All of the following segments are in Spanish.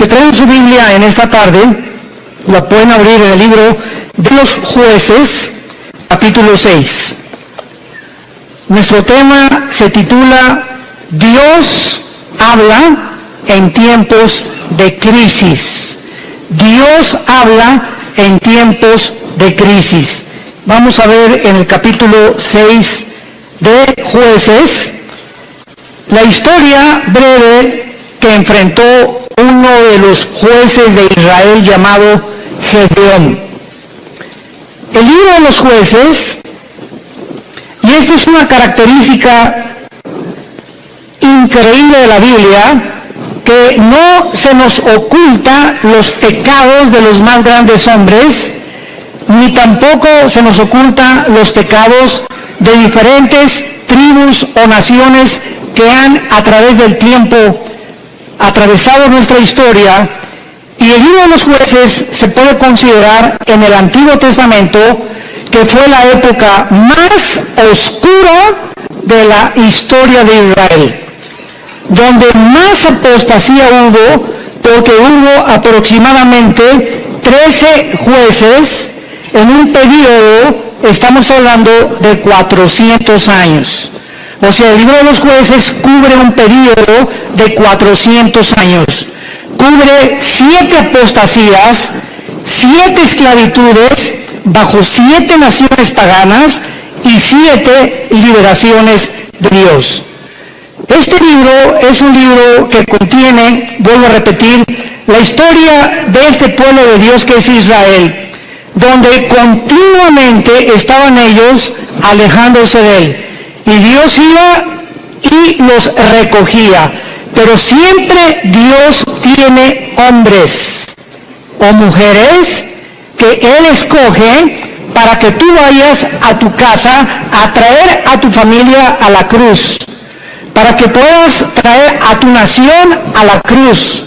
que traen su Biblia en esta tarde, la pueden abrir en el libro de los Jueces, capítulo 6. Nuestro tema se titula Dios habla en tiempos de crisis. Dios habla en tiempos de crisis. Vamos a ver en el capítulo 6 de Jueces la historia breve que enfrentó uno de los jueces de Israel llamado Gedeón. El libro de los Jueces, y esta es una característica increíble de la Biblia, que no se nos oculta los pecados de los más grandes hombres, ni tampoco se nos oculta los pecados de diferentes tribus o naciones que han a través del tiempo atravesado nuestra historia. Y el libro de los Jueces se puede considerar en el Antiguo Testamento que fue la época más oscura de la historia de Israel, donde más apostasía hubo, porque hubo aproximadamente 13 jueces en un periodo, estamos hablando de 400 años. O sea, el libro de los Jueces cubre un periodo de 400 años. Cubre 7 apostasías, 7 esclavitudes bajo 7 naciones paganas y 7 liberaciones de Dios. Este libro es un libro que contiene, vuelvo a repetir, la historia de este pueblo de Dios que es Israel, donde continuamente estaban ellos alejándose de él. Y Dios iba y los recogía. Pero siempre Dios tiene hombres o mujeres que Él escoge para que tú vayas a tu casa a traer a tu familia a la cruz, para que puedas traer a tu nación a la cruz,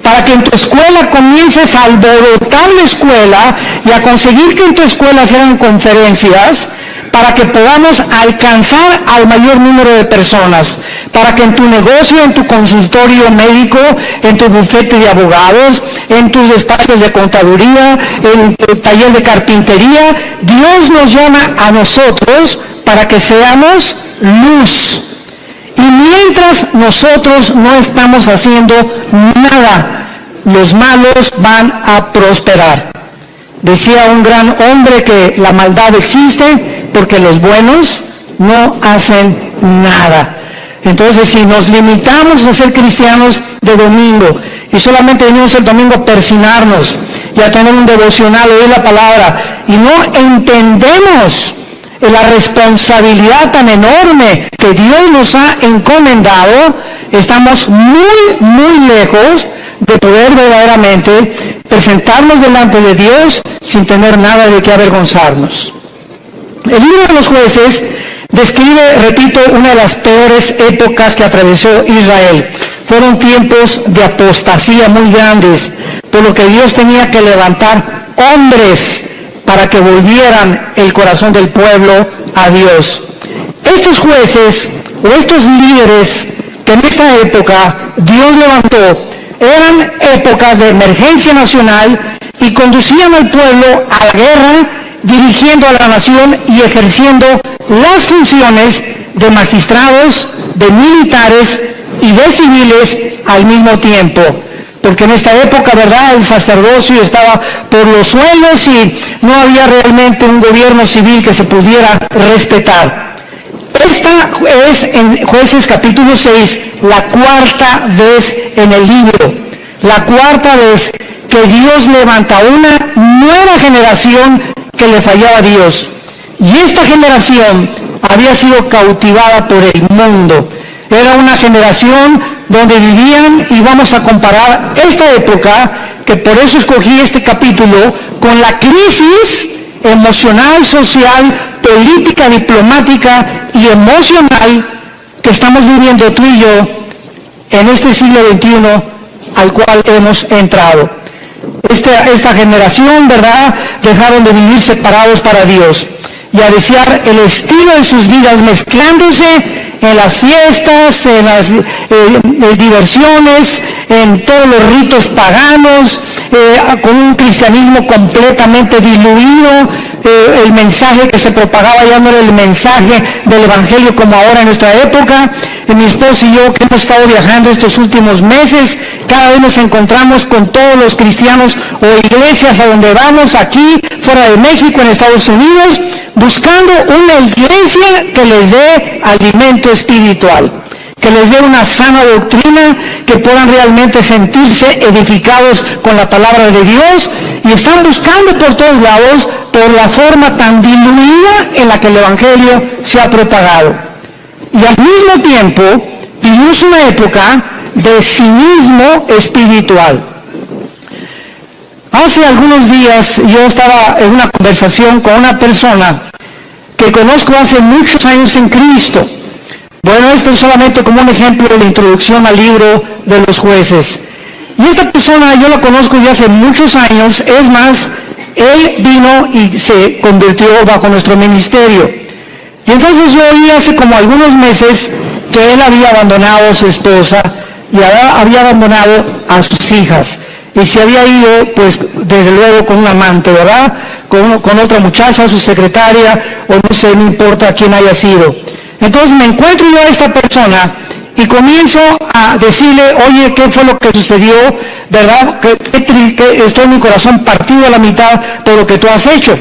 para que en tu escuela comiences a alborotar la escuela y a conseguir que en tu escuela se hagan conferencias, para que podamos alcanzar al mayor número de personas, para que en tu negocio, en tu consultorio médico, en tu bufete de abogados, en tus despachos de contaduría, en tu taller de carpintería, Dios nos llama a nosotros para que seamos luz. Y mientras nosotros no estamos haciendo nada, los malos van a prosperar. Decía un gran hombre que la maldad existe porque los buenos no hacen nada. Entonces, si nos limitamos a ser cristianos de domingo y solamente venimos el domingo a persinarnos y a tener un devocional, oír la palabra, y no entendemos la responsabilidad tan enorme que Dios nos ha encomendado, estamos muy lejos de poder verdaderamente presentarnos delante de Dios sin tener nada de qué avergonzarnos. El libro de los Jueces describe, repito, una de las peores épocas que atravesó Israel. Fueron tiempos de apostasía muy grandes, por lo que Dios tenía que levantar hombres para que volvieran el corazón del pueblo a Dios. Estos jueces o estos líderes que en esta época Dios levantó eran épocas de emergencia nacional y conducían al pueblo a la guerra, dirigiendo a la nación y ejerciendo las funciones de magistrados, de militares y de civiles al mismo tiempo. Porque en esta época, ¿verdad?, el sacerdocio estaba por los suelos y no había realmente un gobierno civil que se pudiera respetar. Esta es, en Jueces capítulo 6, la cuarta vez en el libro, la cuarta vez que Dios levanta una nueva generación que le fallaba a Dios. Y esta generación había sido cautivada por el mundo. Era una generación donde vivían, y vamos a comparar esta época, que por eso escogí este capítulo, con la crisis emocional, social, política, diplomática y emocional que estamos viviendo tú y yo en este siglo XXI al cual hemos entrado. Esta generación, ¿verdad?, dejaron de vivir separados para Dios y a desear el estilo de sus vidas mezclándose en las fiestas, en las diversiones, en todos los ritos paganos, con un cristianismo completamente diluido. El mensaje que se propagaba ya no era el mensaje del evangelio como ahora en nuestra época. Mi esposo y yo, que hemos estado viajando estos últimos meses, cada vez nos encontramos con todos los cristianos o iglesias a donde vamos, aquí, fuera de México, en Estados Unidos, buscando una iglesia que les dé alimento espiritual, que les dé una sana doctrina, que puedan realmente sentirse edificados con la palabra de Dios, y están buscando por todos lados por la forma tan diluida en la que el evangelio se ha propagado. Y al mismo tiempo vivimos una época de cinismo espiritual. Hace algunos días yo estaba en una conversación con una persona que conozco hace muchos años en Cristo. Bueno, esto es solamente como un ejemplo de la introducción al libro de los Jueces. Y esta persona yo la conozco desde hace muchos años. Es más, él vino y se convirtió bajo nuestro ministerio. Y entonces yo oí hace como algunos meses que él había abandonado a su esposa y había abandonado a sus hijas. Y se había ido, pues, desde luego con un amante, ¿verdad? Con otra muchacha, su secretaria, o no sé, no importa quién haya sido. Entonces me encuentro yo a esta persona y comienzo a decirle, oye, ¿qué fue lo que sucedió? ¿Verdad? Que estoy en mi corazón partido a la mitad por lo que tú has hecho.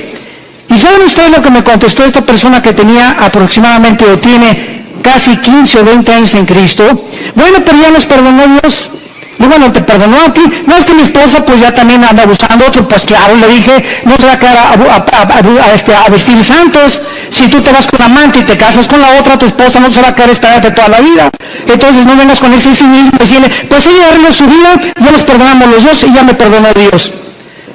¿Y saben ustedes lo que me contestó esta persona que tenía aproximadamente, o tiene casi 15 o 20 años en Cristo? Bueno, pero ya nos perdonó Dios. Y bueno, te perdonó a ti. No, es que mi esposa pues ya también anda buscando otro. Pues claro, le dije, no se va a quedar a vestir santos. Si tú te vas con amante y te casas con la otra, tu esposa no se va a quedar esperándote toda la vida. Entonces no vengas con ese cinismo y decirle, pues ella arregló su vida, ya nos perdonamos los dos y ya me perdonó Dios.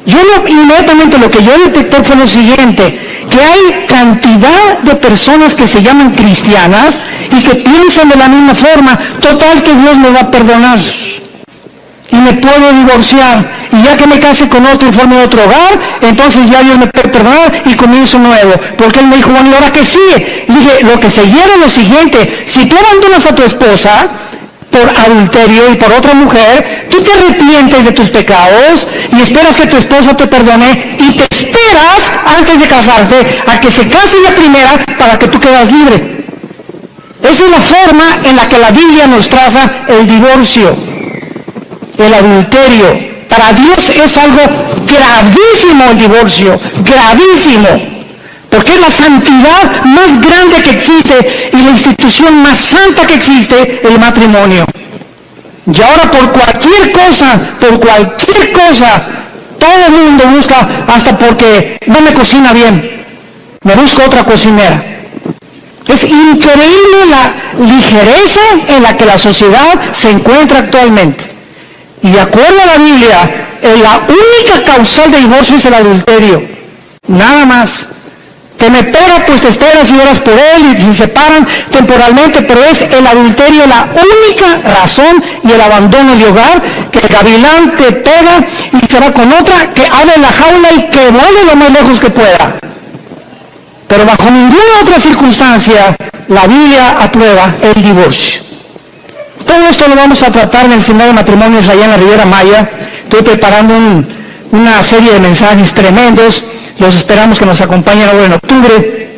Yo inmediatamente lo que yo detecté fue lo siguiente, que hay cantidad de personas que se llaman cristianas y que piensan de la misma forma, total que Dios me va a perdonar y me puedo divorciar, y ya que me case con otro y forme otro hogar, entonces ya Dios me puede perdonar y comienzo nuevo. Porque él me dijo, bueno, ¿y ahora qué sigue? Y dije, lo que sigue es lo siguiente, si tú abandonas a tu esposa por adulterio y por otra mujer, tú te arrepientes de tus pecados y esperas que tu esposo te perdone, y te esperas antes de casarte a que se case la primera para que tú quedas libre. Esa es la forma en la que la Biblia nos traza el divorcio, el adulterio. Para Dios es algo gravísimo el divorcio, gravísimo, porque es la santidad más grande que existe y la institución más santa que existe, el matrimonio. Y ahora por cualquier cosa, todo el mundo busca, hasta porque no me cocina bien, me busco otra cocinera. Es increíble la ligereza en la que la sociedad se encuentra actualmente. Y de acuerdo a la Biblia, la única causal de divorcio es el adulterio. Nada más. Que me pega, pues te esperas y oras por él y se separan temporalmente, pero es el adulterio la única razón, y el abandono de hogar, que el gavilán te pega y se va con otra, que abre la jaula y que vuele lo más lejos que pueda. Pero bajo ninguna otra circunstancia la Biblia aprueba el divorcio. Todo esto lo vamos a tratar en el Seminario de Matrimonios allá en la Riviera Maya. Estoy preparando una serie de mensajes tremendos. Los esperamos que nos acompañen ahora en octubre.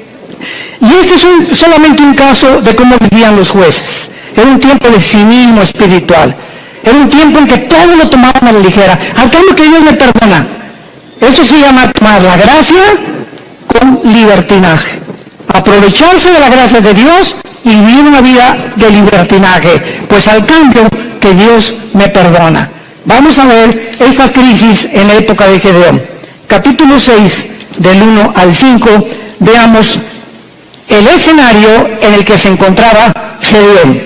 Y este es solamente un caso de cómo vivían los jueces. Era un tiempo de cinismo espiritual. Era un tiempo en que todo lo tomaban a la ligera. Al cambio que Dios me perdona. Esto se llama tomar la gracia con libertinaje. Aprovecharse de la gracia de Dios y vivir una vida de libertinaje, pues al cambio que Dios me perdona. Vamos a ver estas crisis en la época de Gedeón. Capítulo 6, del 1 al 5, veamos el escenario en el que se encontraba Gedeón.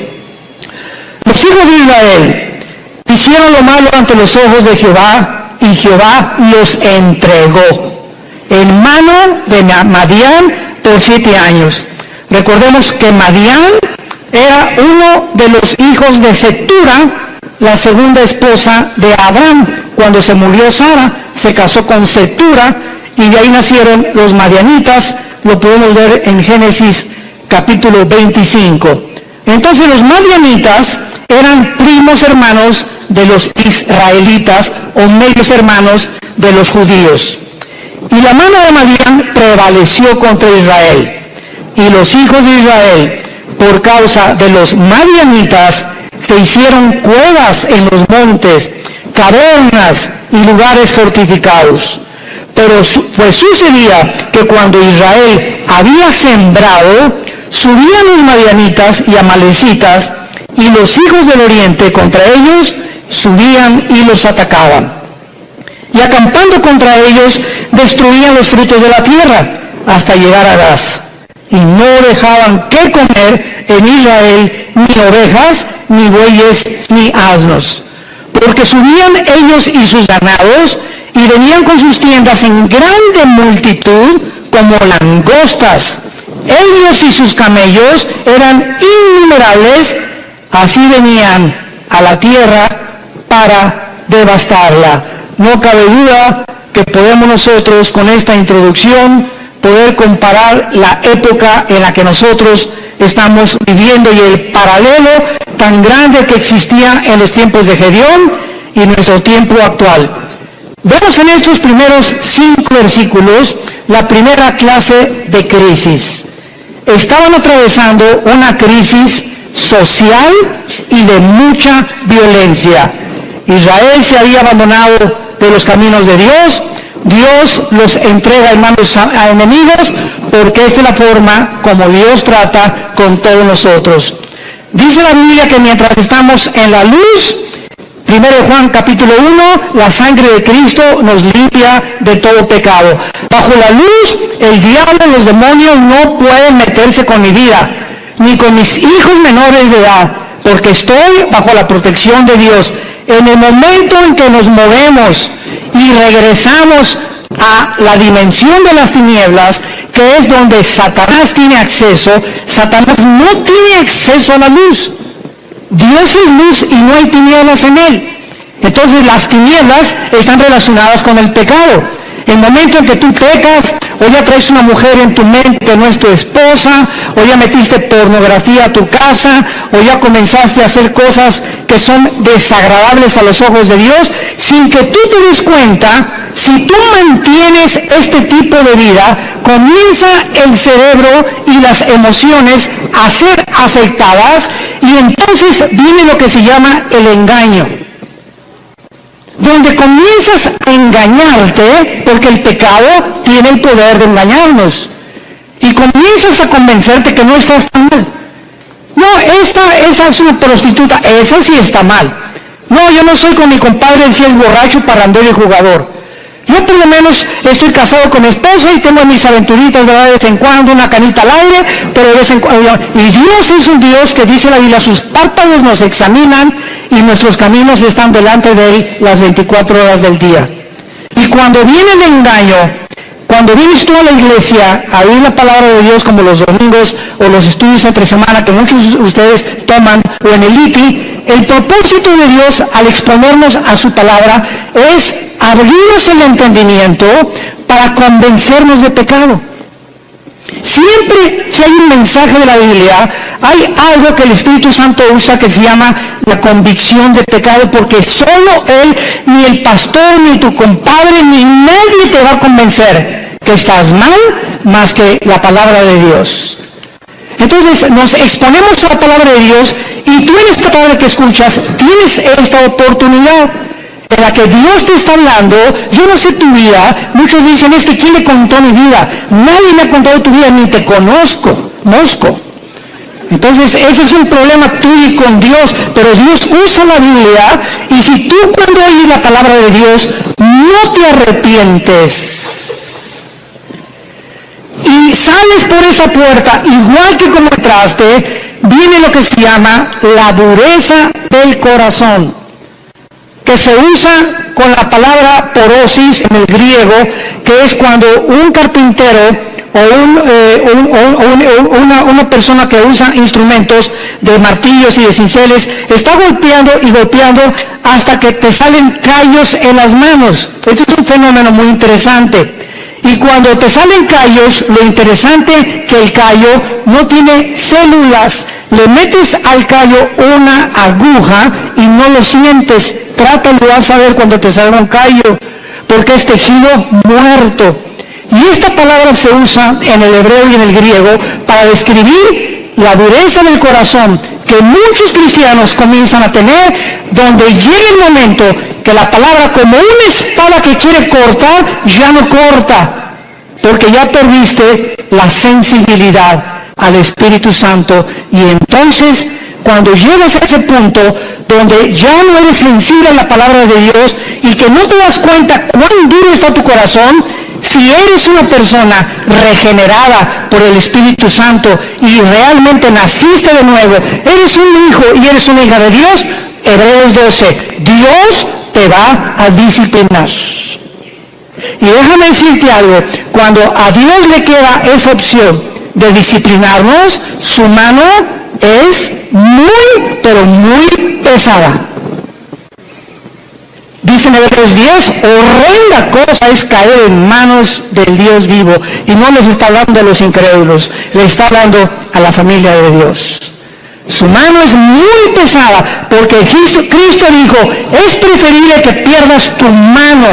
Los hijos de Israel hicieron lo malo ante los ojos de Jehová, y Jehová los entregó en mano de Madián por 7 años. Recordemos que Madián era uno de los hijos de Cetura, la segunda esposa de Abraham. Cuando se murió Sara, se casó con Cetura y de ahí nacieron los madianitas. Lo podemos ver en Génesis capítulo 25. Entonces los madianitas eran primos hermanos de los israelitas o medios hermanos de los judíos. Y la mano de Madián prevaleció contra Israel. Y los hijos de Israel, por causa de los madianitas, se hicieron cuevas en los montes, cavernas y lugares fortificados. Pero pues sucedía que cuando Israel había sembrado, subían los madianitas y amalecitas, y los hijos del oriente contra ellos subían y los atacaban. Y acampando contra ellos, destruían los frutos de la tierra, hasta llegar a Gaz. Y no dejaban que comer en Israel ni ovejas, ni bueyes, ni asnos. Porque subían ellos y sus ganados, y venían con sus tiendas en grande multitud, como langostas. Ellos y sus camellos eran innumerables, así venían a la tierra para devastarla. No cabe duda que podemos nosotros, con esta introducción, poder comparar la época en la que nosotros estamos viviendo y el paralelo tan grande que existía en los tiempos de Gedeón y nuestro tiempo actual. Vemos en estos primeros 5 versículos la primera clase de crisis. Estaban atravesando una crisis social y de mucha violencia. Israel se había abandonado de los caminos de Dios. Dios los entrega en manos a enemigos, porque esta es la forma como Dios trata con todos nosotros. Dice la Biblia que mientras estamos en la luz, 1 Juan capítulo 1, la sangre de Cristo nos limpia de todo pecado. Bajo la luz, el diablo, los demonios no pueden meterse con mi vida, ni con mis hijos menores de edad, porque estoy bajo la protección de Dios. En el momento en que nos movemos y regresamos a la dimensión de las tinieblas, que es donde Satanás tiene acceso, Satanás no tiene acceso a la luz. Dios es luz y no hay tinieblas en él. Entonces las tinieblas están relacionadas con el pecado. El momento en que tú pecas, o ya traes una mujer en tu mente que no es tu esposa, o ya metiste pornografía a tu casa, o ya comenzaste a hacer cosas que son desagradables a los ojos de Dios, sin que tú te des cuenta, si tú mantienes este tipo de vida, comienza el cerebro y las emociones a ser afectadas, y entonces viene lo que se llama el engaño, donde comienzas a engañarte, porque el pecado tiene el poder de engañarnos, y comienzas a convencerte que no estás tan mal. No, esa es una prostituta, esa sí está mal. No, yo no soy con mi compadre si es borracho, parrandero y jugador. Yo por lo menos estoy casado con mi esposa y tengo mis aventuritas de vez en cuando, una canita al aire, pero de vez en cuando. Y Dios es un Dios que dice la Biblia, sus párpados nos examinan y nuestros caminos están delante de Él las 24 horas del día. Y cuando viene el engaño, cuando vienes tú a la iglesia a oír la palabra de Dios, como los domingos o los estudios entre semana que muchos de ustedes toman, o en el ITI, el propósito de Dios al exponernos a su palabra es abrirnos el entendimiento para convencernos de pecado. Siempre que hay un mensaje de la Biblia, hay algo que el Espíritu Santo usa que se llama la convicción de pecado, porque solo Él, ni el pastor, ni tu compadre, ni nadie te va a convencer que estás mal más que la palabra de Dios. Entonces nos exponemos a la palabra de Dios, y tú en esta palabra que escuchas tienes esta oportunidad en la que Dios te está hablando. Yo no sé tu vida. Muchos dicen, es que ¿quién le contó mi vida? Nadie me ha contado tu vida, ni te conozco. Entonces ese es un problema tuyo con Dios, pero Dios usa la Biblia, y si tú cuando oyes la palabra de Dios no te arrepientes y sales por esa puerta igual que como entraste, viene lo que se llama la dureza del corazón, que se usa con la palabra porosis en el griego, que es cuando un carpintero o una persona que usa instrumentos de martillos y de cinceles está golpeando y golpeando hasta que te salen callos en las manos. Esto es un fenómeno muy interesante. Y cuando te salen callos, lo interesante que el callo no tiene células Le metes al callo una aguja y no lo sientes. Trátalo, vas a ver cuando te salga un callo, porque es tejido muerto. Y esta palabra se usa en el hebreo y en el griego para describir la dureza del corazón que muchos cristianos comienzan a tener, donde llega el momento que la palabra, como una espada que quiere cortar, ya no corta, porque ya perdiste la sensibilidad al Espíritu Santo. Y entonces, cuando llegas a ese punto donde ya no eres sensible a la palabra de Dios y que no te das cuenta cuán duro está tu corazón, si eres una persona regenerada por el Espíritu Santo y realmente naciste de nuevo, eres un hijo y eres una hija de Dios, Hebreos 12, Dios te va a disciplinar. Y déjame decirte algo, cuando a Dios le queda esa opción de disciplinarnos, su mano es muy, pero muy pesada. Dice en Hebreos 10, horrenda cosa es caer en manos del Dios vivo. Y no les está hablando a los incrédulos, le está hablando a la familia de Dios. Su mano es muy pesada, porque Cristo dijo, es preferible que pierdas tu mano,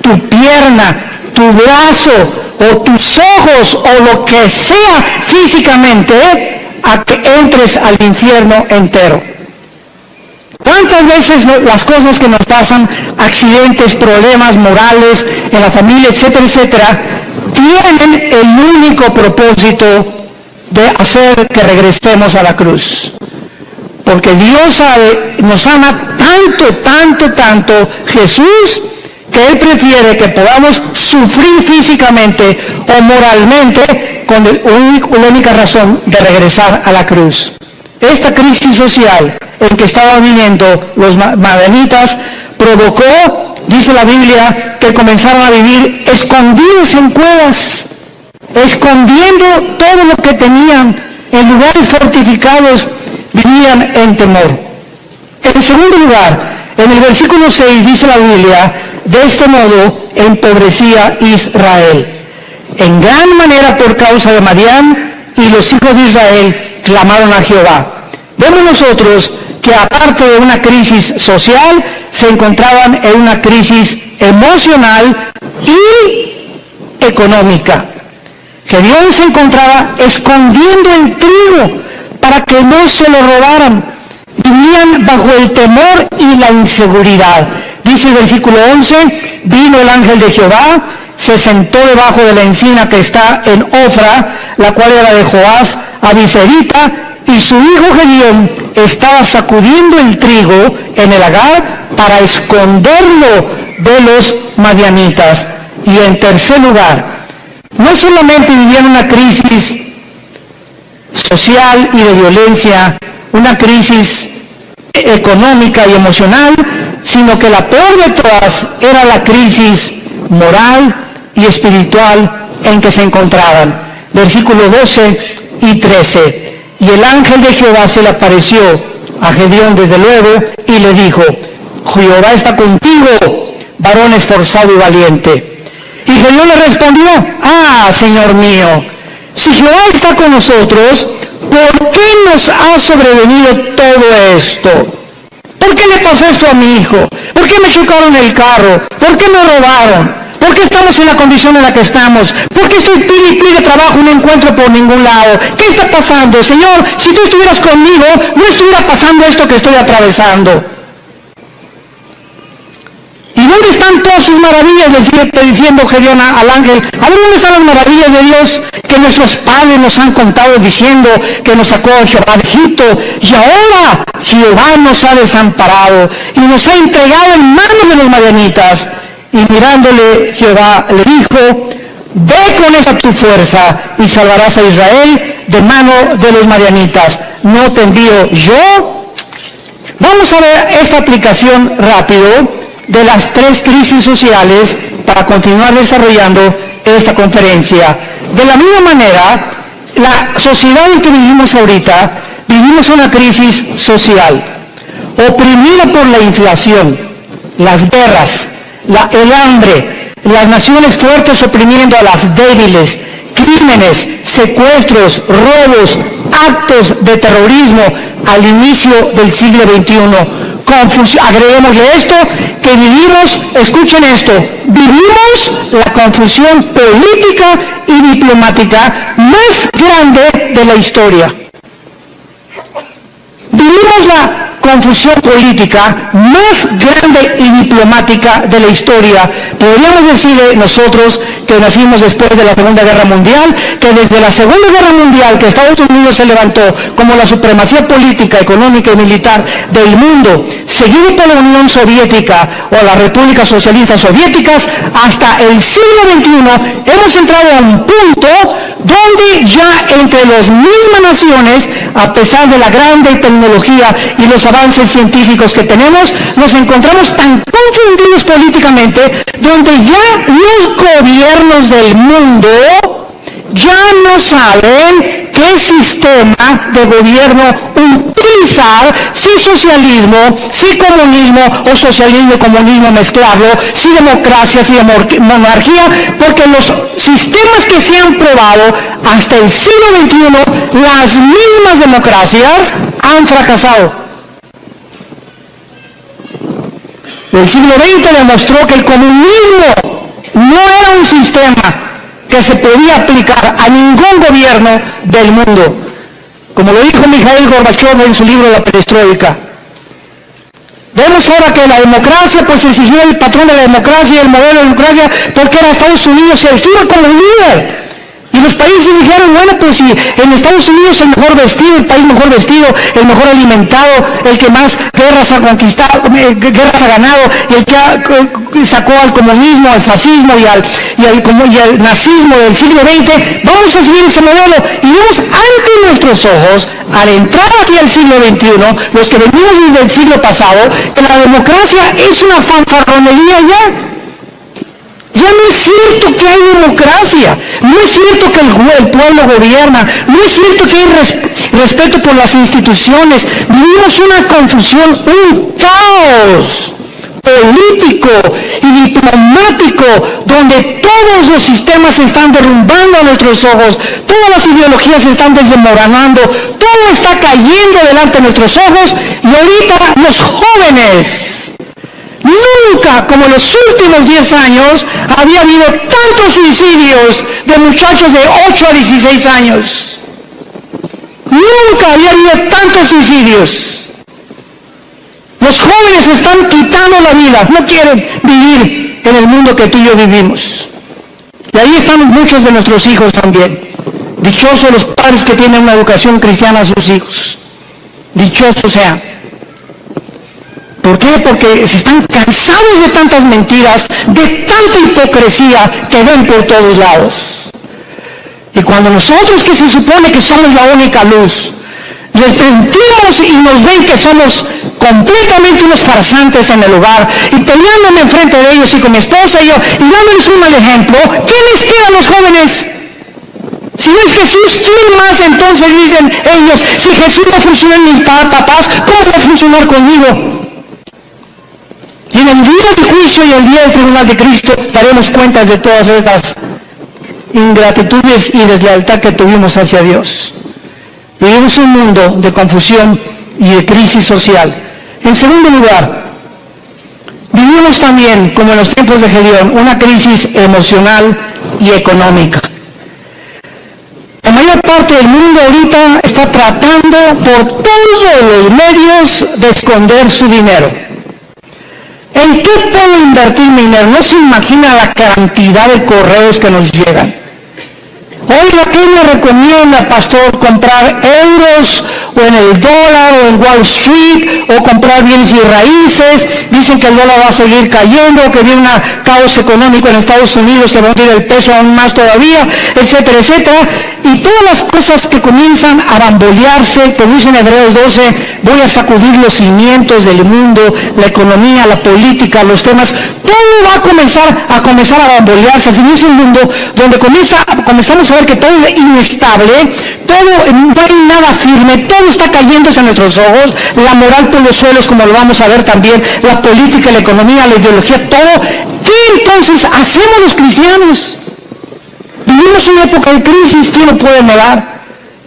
tu pierna, tu brazo, o tus ojos, o lo que sea físicamente, a que entres al infierno entero. ¿Cuántas veces las cosas que nos pasan, accidentes, problemas morales en la familia, etcétera, etcétera, tienen el único propósito de hacer que regresemos a la cruz? Porque Dios sabe, nos ama tanto, tanto, tanto Jesús, que Él prefiere que podamos sufrir físicamente o moralmente con la única razón de regresar a la cruz. Esta crisis social en que estaban viviendo los madianitas provocó, dice la Biblia, que comenzaron a vivir escondidos en cuevas, escondiendo todo lo que tenían en lugares fortificados, vivían en temor. En segundo lugar, en el versículo 6 dice la Biblia, de este modo empobrecía Israel en gran manera por causa de Madián, y los hijos de Israel clamaron a Jehová. Vemos nosotros que aparte de una crisis social, se encontraban en una crisis emocional y económica. Gedeón se encontraba escondiendo el trigo para que no se lo robaran. Vivían bajo el temor y la inseguridad. Dice el versículo 11, vino el ángel de Jehová, se sentó debajo de la encina que está en Ofra, la cual era de Joás, abiserita, y su hijo Gedeón estaba sacudiendo el trigo en el lagar para esconderlo de los madianitas. Y en tercer lugar, no solamente vivían una crisis social y de violencia, una crisis económica y emocional, sino que la peor de todas era la crisis moral y espiritual en que se encontraban. Versículos 12 y 13. Y el ángel de Jehová se le apareció a Gedeón desde luego y le dijo, Jehová está contigo, varón esforzado y valiente. Y Gedeón le respondió, Señor mío, si Jehová está con nosotros, ¿por qué nos ha sobrevenido todo esto? ¿Por qué le pasó esto a mi hijo? ¿Por qué me chocaron el carro? ¿Por qué me robaron? ¿Por qué estamos en la condición en la que estamos? ¿Por qué estoy pide trabajo y no encuentro por ningún lado? ¿Qué está pasando? Señor, si tú estuvieras conmigo, no estuviera pasando esto que estoy atravesando. ¿Y dónde están todas sus maravillas? Le sigue diciendo Gedeón al ángel. A ver, ¿dónde están las maravillas de Dios que nuestros padres nos han contado diciendo que nos sacó Jehová de Egipto? Y ahora Jehová nos ha desamparado y nos ha entregado en manos de los madianitas. Y mirándole Jehová le dijo, ve con esa tu fuerza y salvarás a Israel de mano de los madianitas. ¿No te envío yo? Vamos a ver esta aplicación rápido de las tres crisis sociales para continuar desarrollando esta conferencia. De la misma manera, la sociedad en que vivimos ahorita, vivimos una crisis social, oprimida por la inflación, las guerras, el hambre, las naciones fuertes oprimiendo a las débiles, crímenes, secuestros, robos, actos de terrorismo al inicio del siglo XXI. Agreguémosle esto, que vivimos, escuchen esto, vivimos la confusión política y diplomática más grande de la historia. Vivimos la confusión política más grande y diplomática de la historia. Podríamos decirle nosotros que nacimos después de la Segunda Guerra Mundial, que desde la Segunda Guerra Mundial, que Estados Unidos se levantó como la supremacía política, económica y militar del mundo, seguido por la Unión Soviética o las repúblicas socialistas soviéticas, hasta el siglo XXI, hemos entrado a un punto donde ya entre las mismas naciones, a pesar de la grande tecnología y los avances científicos que tenemos, nos encontramos tan confundidos políticamente, donde ya los gobiernos del mundo ya no saben qué sistema de gobierno utilizar, si socialismo, si comunismo o socialismo y comunismo mezclarlo, si democracia, si monarquía, porque los sistemas que se han probado hasta el siglo XXI, las mismas democracias han fracasado. El siglo XX demostró que el comunismo no era un sistema que se podía aplicar a ningún gobierno del mundo, como lo dijo Mikhail Gorbachev en su libro La Perestroika. Vemos ahora que la democracia, pues exigió el patrón de la democracia y el modelo de democracia, porque era Estados Unidos el estuvo como líder. Y los países dijeron, bueno, pues si en Estados Unidos el mejor vestido, el país mejor vestido, el mejor alimentado, el que más guerras ha conquistado, guerras ha ganado, y el que sacó al comunismo, al fascismo y al nazismo del siglo XX, vamos a seguir ese modelo. Y vemos ante nuestros ojos, al entrar aquí al siglo XXI, los que venimos desde el siglo pasado, que la democracia es una fanfarronería ya. Ya no es cierto que hay democracia, no es cierto que el pueblo gobierna, no es cierto que hay respeto por las instituciones. Vivimos una confusión, un caos político y diplomático, donde todos los sistemas se están derrumbando a nuestros ojos, todas las ideologías se están desmoronando, todo está cayendo delante de nuestros ojos, y ahorita los jóvenes, nunca, como en los últimos 10 años, había habido tantos suicidios de muchachos de 8 a 16 años. Nunca había habido tantos suicidios. Los jóvenes están quitando la vida, no quieren vivir en el mundo que tú y yo vivimos. Y ahí están muchos de nuestros hijos también. Dichosos los padres que tienen una educación cristiana a sus hijos. Dichosos sean. ¿Por qué? Porque se están cansados de tantas mentiras, de tanta hipocresía que ven por todos lados. Y cuando nosotros, que se supone que somos la única luz, les mentimos y nos ven que somos completamente unos farsantes en el hogar, y peleándome enfrente de ellos y con mi esposa y yo, y dándoles un mal ejemplo, ¿qué les queda a los jóvenes? Si no es Jesús, ¿quién más entonces dicen ellos? Si Jesús no funciona en mis papás, ¿cómo va a funcionar conmigo? Y en el día del juicio y el día del tribunal de Cristo daremos cuentas de todas estas ingratitudes y deslealtad que tuvimos hacia Dios. Vivimos un mundo de confusión y de crisis social. En segundo lugar, vivimos también, como en los tiempos de Gedeón, una crisis emocional y económica. La mayor parte del mundo ahorita está tratando por todos los medios de esconder su dinero. ¿En qué puedo invertir mi dinero? No se imagina la cantidad de correos que nos llegan. Oiga, ¿qué me recomienda, pastor? ¿Comprar euros o en el dólar o en Wall Street o comprar bienes y raíces? Dicen que el dólar va a seguir cayendo, que viene un caos económico en Estados Unidos, que va a hundir el peso aún más todavía, etcétera, etcétera. Y todas las cosas que comienzan a bambolearse, como dice en Hebreos 12, voy a sacudir los cimientos del mundo, la economía, la política, los temas, todo va a comenzar a bambolearse. Así es un mundo donde comenzamos a ver que todo es inestable, no hay nada firme, todo está cayéndose a nuestros ojos, la moral por los suelos, como lo vamos a ver también, la política, la economía, la ideología, todo. ¿Qué entonces hacemos los cristianos? Vivimos una época de crisis, ¿quién lo puede negar?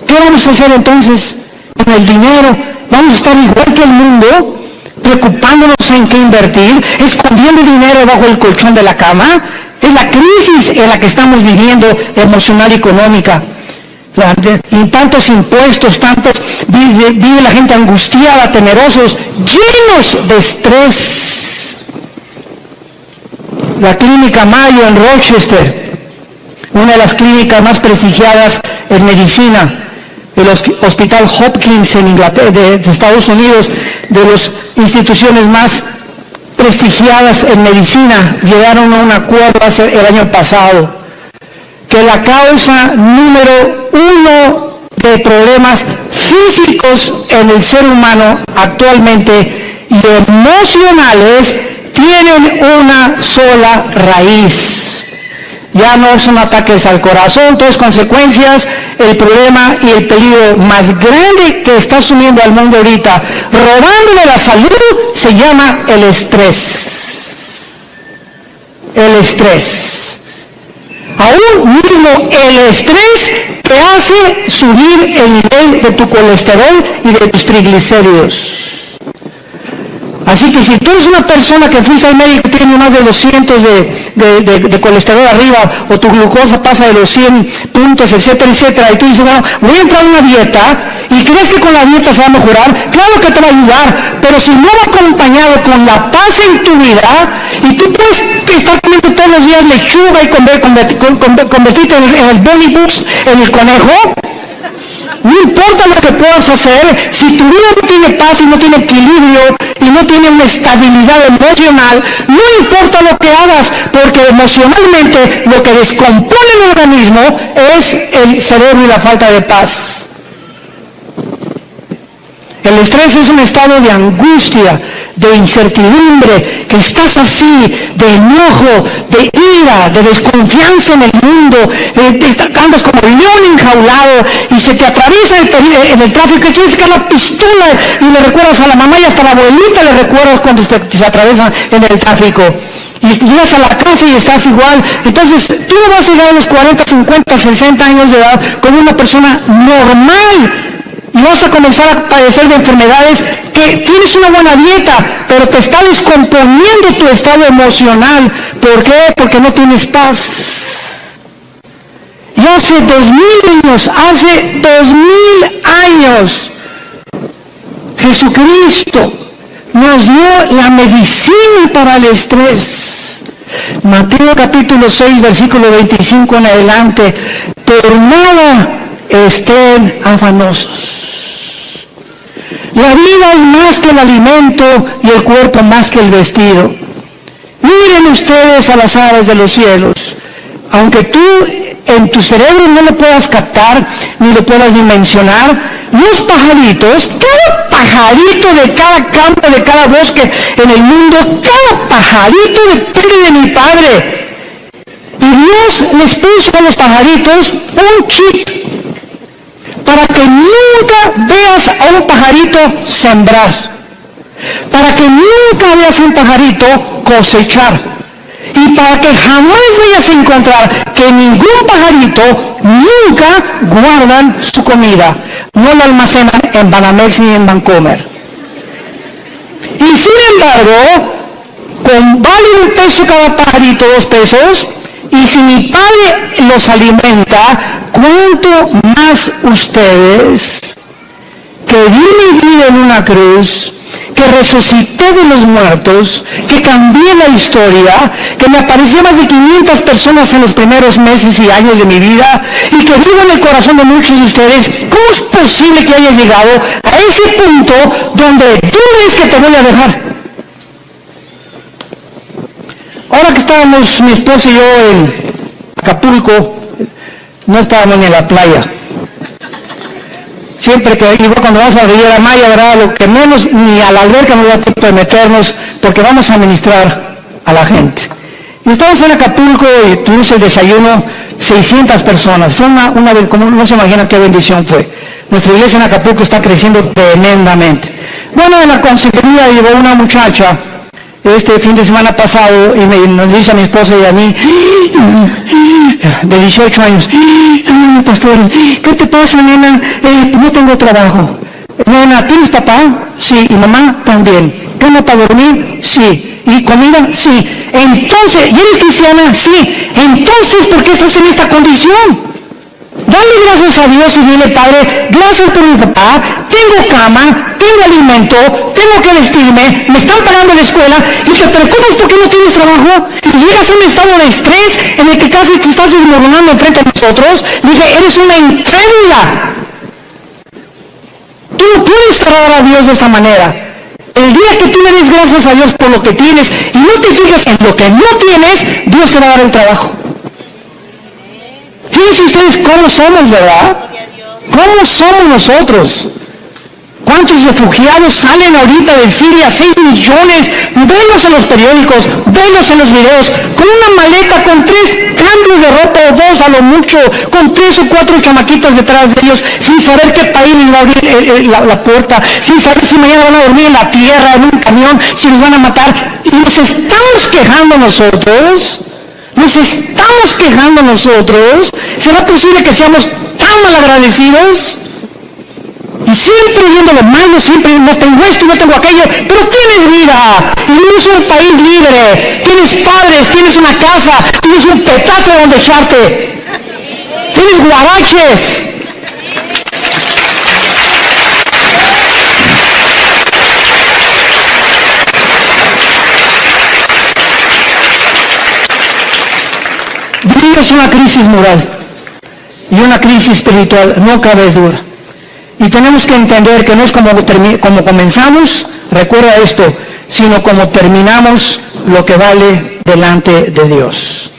¿Qué ¿qué vamos a hacer entonces con el dinero? Vamos a estar igual que el mundo, preocupándonos en qué invertir, escondiendo dinero bajo el colchón de la cama. Es la crisis en la que estamos viviendo, emocional y económica. Y tantos impuestos, vive la gente angustiada, temerosos, llenos de estrés. La clínica Mayo en Rochester, una de las clínicas más prestigiadas en medicina, el Hospital Hopkins en Inglaterra, de Estados Unidos, de las instituciones más prestigiadas en medicina, llegaron a un acuerdo el año pasado, que la causa número 1 de problemas físicos en el ser humano actualmente y emocionales tienen una sola raíz. Ya no son ataques al corazón, todas consecuencias. El problema y el peligro más grande que está asumiendo al mundo ahorita, robándole la salud, se llama el estrés. El estrés. Aún mismo el estrés te hace subir el nivel de tu colesterol y de tus triglicéridos. Así que si tú eres una persona que fuiste al médico y tiene más de 200 de colesterol arriba, o tu glucosa pasa de los 100 puntos, etcétera, etcétera, y tú dices, bueno, voy a entrar a una dieta, y crees que con la dieta se va a mejorar, claro que te va a ayudar, pero si no va acompañado con la paz en tu vida, y tú puedes estar comiendo todos los días lechuga y convertirte en el belly boost, en el conejo, no importa lo que puedas hacer, si tu vida no tiene paz y no tiene equilibrio y no tiene una estabilidad emocional, no importa lo que hagas, porque emocionalmente lo que descompone el organismo es el cerebro y la falta de paz. El estrés es un estado de angustia, de incertidumbre, que estás así, de enojo, de ira, de desconfianza en el mundo, andas como león enjaulado y se te atraviesa en el tráfico, que tienes que sacar la pistola y le recuerdas a la mamá y hasta a la abuelita le recuerdas cuando se atraviesan en el tráfico. Y llegas a la casa y estás igual. Entonces, tú no vas a llegar a los 40, 50, 60 años de edad como una persona normal. Y vas a comenzar a padecer de enfermedades que tienes una buena dieta, pero te está descomponiendo tu estado emocional. ¿Por qué? Porque no tienes paz. Y hace 2000 años, Jesucristo nos dio la medicina para el estrés. Mateo capítulo 6, versículo 25 en adelante. Por nada estén afanosos. La vida es más que el alimento y el cuerpo más que el vestido. Miren ustedes a las aves de los cielos. Aunque tú en tu cerebro no lo puedas captar ni lo puedas dimensionar, los pajaritos, cada pajarito de cada campo, de cada bosque en el mundo, cada pajarito depende de mi Padre. Y Dios les puso a los pajaritos un chip para que nunca veas a un pajarito sembrar, para que nunca veas a un pajarito cosechar, y para que jamás vayas a encontrar que ningún pajarito nunca guardan su comida, no la almacenan en Banamex ni en Vancomer. Y sin embargo, vale $1 cada pajarito, $2, y si mi Padre los alimenta, ¿cuánto más ustedes, que di mi vida en una cruz, que resucité de los muertos, que cambié la historia, que me apareció más de 500 personas en los primeros meses y años de mi vida, y que vivo en el corazón de muchos de ustedes? ¿Cómo es posible que hayas llegado a ese punto donde dudes que te voy a dejar? Ahora que estábamos, mi esposa y yo, en Acapulco, no estábamos ni en la playa. Siempre que igual cuando vamos a la Riviera Maya, ¿verdad? Lo que menos, ni a la alberca nos da tiempo de meternos, porque vamos a ministrar a la gente. Y estábamos en Acapulco y tuvimos el desayuno, 600 personas. Fue una vez, como no se imaginan qué bendición fue. Nuestra iglesia en Acapulco está creciendo tremendamente. Bueno, en la consejería llegó una muchacha este fin de semana pasado y nos dice a mi esposa y a mí, de 18 años, pastor, ¿qué te pasa, nena? No tengo trabajo. Nena, ¿tienes papá? Sí. ¿Y mamá? También. ¿Cama para dormir? Sí. ¿Y comida? Sí. Entonces, ¿y eres cristiana? Sí. Entonces, ¿por qué estás en esta condición? Dale gracias a Dios y dile, Padre, gracias por mi papá, tengo cama, tengo alimento, tengo que vestirme, me están pagando la escuela y te preocupas porque no tienes trabajo y llegas a un estado de estrés en el que casi te estás desmoronando enfrente de nosotros. Dije, eres una incrédula. Tú no puedes cerrar a Dios de esta manera. El día que tú le des gracias a Dios por lo que tienes y no te fijas en lo que no tienes, Dios te va a dar el trabajo. Fíjense ustedes cómo somos, ¿verdad? ¿Cómo somos nosotros? ¿Cuántos refugiados salen ahorita de Siria? 6 millones. Venlos en los periódicos, venlos en los videos, con una maleta, con 3 cambios de ropa o 2 a lo mucho, con 3 o 4 chamaquitos detrás de ellos, sin saber qué país les va a abrir la puerta, sin saber si mañana van a dormir en la tierra, en un camión, si los van a matar. Y nos estamos quejando nosotros. Nos estamos quejando nosotros. ¿Será posible que seamos tan malagradecidos? Y siempre viendo lo malo, siempre no tengo esto, no tengo aquello, pero tienes vida, y vives en un país libre, tienes padres, tienes una casa, tienes un petate donde echarte, tienes guaraches. Vivimos una crisis moral y una crisis espiritual, no cabe duda. Y tenemos que entender que no es como comenzamos, recuerda esto, sino como terminamos lo que vale delante de Dios.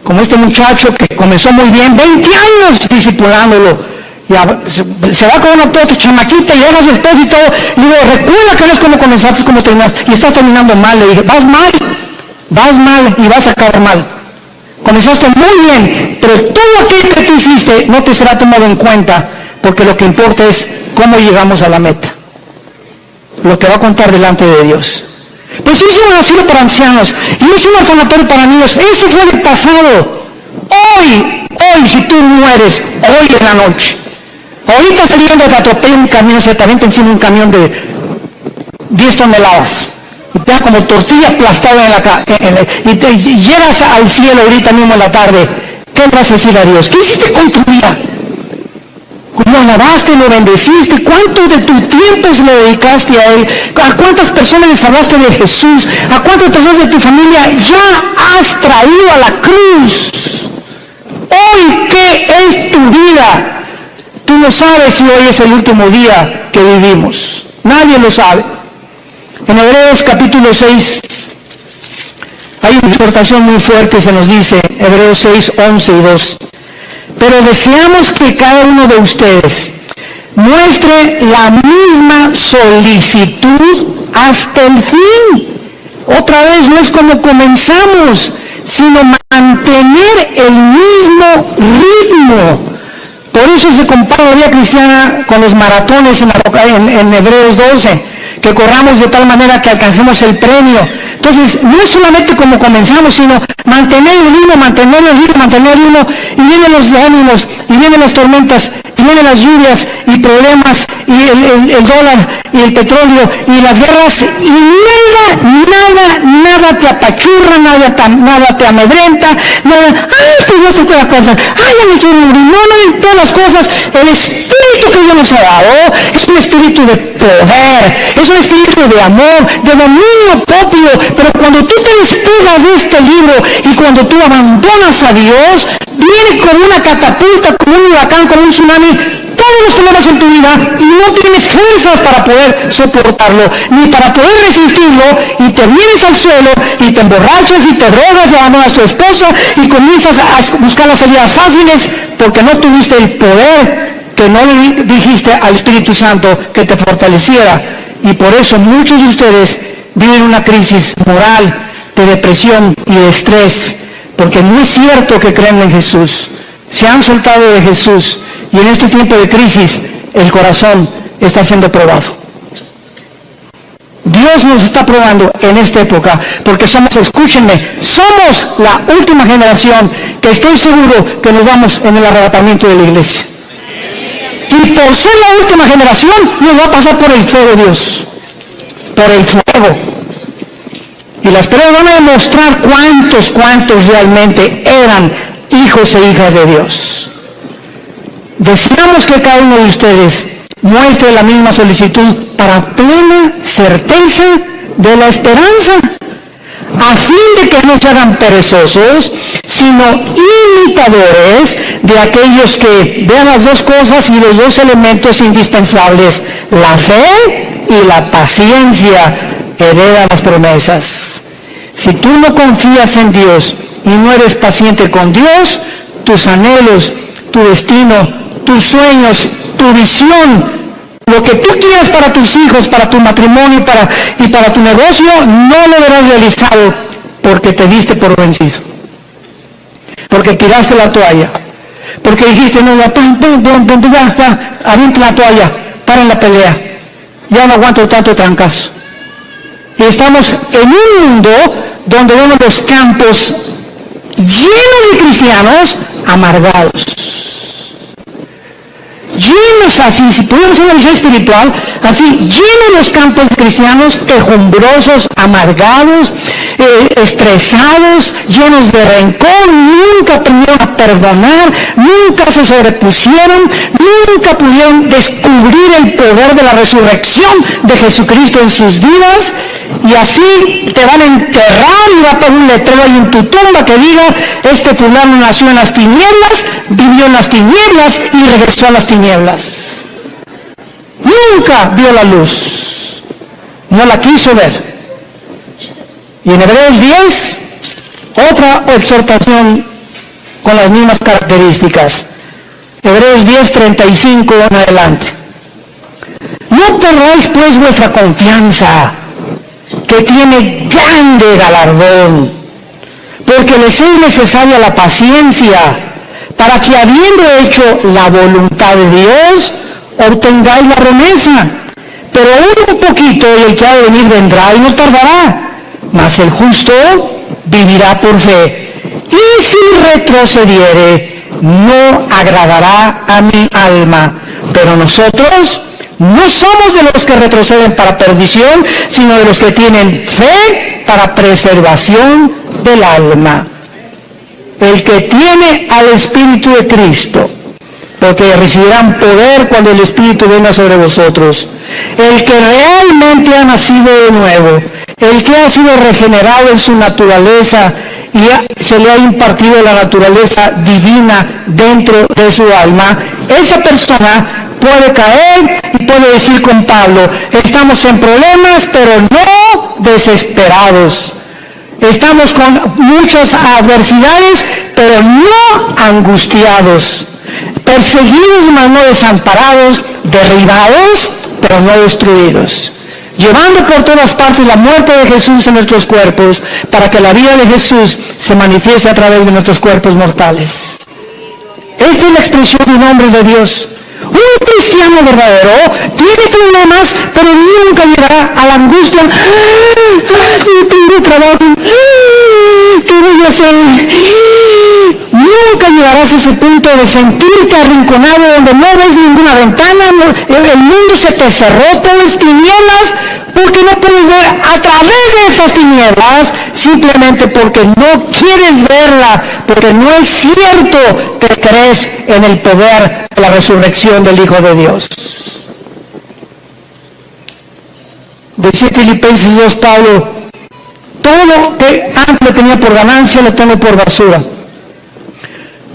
Como este muchacho que comenzó muy bien, 20 años discipulándolo, y se va con una otra chamaquita y llega a su esposa y todo, y digo, recuerda que no es como comenzaste, es como terminaste, y estás terminando mal. Le dije, vas mal y vas a acabar mal. Comenzaste muy bien, pero todo aquello que tú hiciste no te será tomado en cuenta, porque lo que importa es cómo llegamos a la meta, lo que va a contar delante de Dios. Pues es un asilo para ancianos y es un orfanatorio para niños, eso fue del pasado. Hoy, si tú mueres, hoy en la noche, ahorita saliendo te atropella un camión, se te avienta encima un camión de 10 toneladas. Y te da como tortilla aplastada y llegas al cielo ahorita mismo en la tarde. ¿Qué vas a decir a Dios? ¿Qué hiciste con tu vida? Lo alabaste, lo bendeciste. ¿Cuánto de tu tiempo se lo dedicaste a Él? ¿A cuántas personas les hablaste de Jesús? ¿A cuántas personas de tu familia ya has traído a la cruz? Hoy, ¿qué es tu vida? Tú no sabes si hoy es el último día que vivimos. Nadie lo sabe. En Hebreos capítulo 6 hay una exhortación muy fuerte, se nos dice, Hebreos 6, 11 y 2. Pero deseamos que cada uno de ustedes muestre la misma solicitud hasta el fin. Otra vez, no es como comenzamos, sino mantener el mismo ritmo. Por eso se compara la vida cristiana con los maratones en Hebreos 12. Que corramos de tal manera que alcancemos el premio. Entonces, no es solamente como comenzamos, sino mantener el ritmo, y vienen los ánimos, y vienen las tormentas, y vienen las lluvias, y problemas, y el dólar, y el petróleo, y las guerras, y nada te apachurra, nada te amedrenta, pues no se puede cosas, ya me quiero morir, no, todas las cosas, el espíritu que Dios nos ha dado, es un espíritu de poder, es un espíritu de amor, de dominio propio, pero cuando tú te despegas de este libro, y cuando tú abandonas a Dios, viene como una catapulta, como un huracán, como un tsunami, todos los problemas en tu vida, y no tienes fuerzas para poder soportarlo, ni para poder resistirlo, y te vienes al suelo, y te emborrachas, y te drogas, y abandonas a tu esposa, y comienzas a buscar las salidas fáciles, porque no tuviste el poder que no le dijiste al Espíritu Santo que te fortaleciera. Y por eso muchos de ustedes viven una crisis moral, de depresión y de estrés, porque no es cierto que creen en Jesús. Se han soltado de Jesús, y en este tiempo de crisis el corazón está siendo probado. Dios nos está probando en esta época, porque escúchenme, somos la última generación que estoy seguro que nos vamos en el arrebatamiento de la iglesia. Y por ser la última generación, nos va a pasar por el fuego de Dios. Por el fuego. Y las pruebas van a demostrar cuántos realmente eran hijos e hijas de Dios. Deseamos que cada uno de ustedes muestre la misma solicitud para plena certeza de la esperanza, a fin de que no se hagan perezosos, sino imitadores de aquellos que vean las dos cosas y los dos elementos indispensables, la fe y la paciencia, heredan las promesas. Si tú no confías en Dios y no eres paciente con Dios, tus anhelos, tu destino, tus sueños, tu visión, lo que tú quieras para tus hijos, para tu matrimonio y para tu negocio, no lo verás realizado porque te diste por vencido. Porque tiraste la toalla. Porque dijiste, no, ya, avienta la toalla, para la pelea. Ya no aguanto tanto trancazo. Y estamos en un mundo donde vemos los campos llenos de cristianos amargados. Llenos así, si pudiéramos hacer una visión espiritual, así, llenos los campos cristianos, quejumbrosos, amargados, estresados, llenos de rencor, nunca aprendieron a perdonar, nunca se sobrepusieron, nunca pudieron descubrir el poder de la resurrección de Jesucristo en sus vidas, y así te van a enterrar y va a poner un letrero ahí en tu tumba que diga, este fulano nació en las tinieblas, vivió en las tinieblas y regresó a las tinieblas. Nunca vio la luz, no la quiso ver. Y en Hebreos 10, otra exhortación con las mismas características. Hebreos 10, 35 en adelante. No perdáis pues vuestra confianza, que tiene grande galardón, porque les es necesaria la paciencia, para que habiendo hecho la voluntad de Dios, obtengáis la promesa. Pero aún un poquito, y el que ha de venir vendrá y no tardará, mas el justo vivirá por fe. Y si retrocediere, no agradará a mi alma. Pero nosotros no somos de los que retroceden para perdición, sino de los que tienen fe para preservación del alma. El que tiene al Espíritu de Cristo, porque recibirán poder cuando el Espíritu venga sobre vosotros. El que realmente ha nacido de nuevo, el que ha sido regenerado en su naturaleza y se le ha impartido la naturaleza divina dentro de su alma, esa persona puede caer y puede decir con Pablo, estamos en problemas, pero no desesperados. Estamos con muchas adversidades, pero no angustiados. Perseguidos, mas no desamparados. Derribados, pero no destruidos. Llevando por todas partes la muerte de Jesús en nuestros cuerpos, para que la vida de Jesús se manifieste a través de nuestros cuerpos mortales. Esta es la expresión de un hombre de Dios. Un cristiano verdadero tiene problemas, pero nunca llegará a la angustia. No tengo trabajo. ¿Qué voy a hacer? Nunca llegarás a ese punto de sentirte arrinconado donde no ves ninguna ventana, el mundo se te cerró, todo es tinieblas, porque no puedes ver a través de esas tinieblas, simplemente porque no quieres verla, porque no es cierto que crees en el poder de la resurrección del Hijo de Dios. Decía Filipenses 2, Pablo, todo que antes lo tenía por ganancia, lo tengo por basura,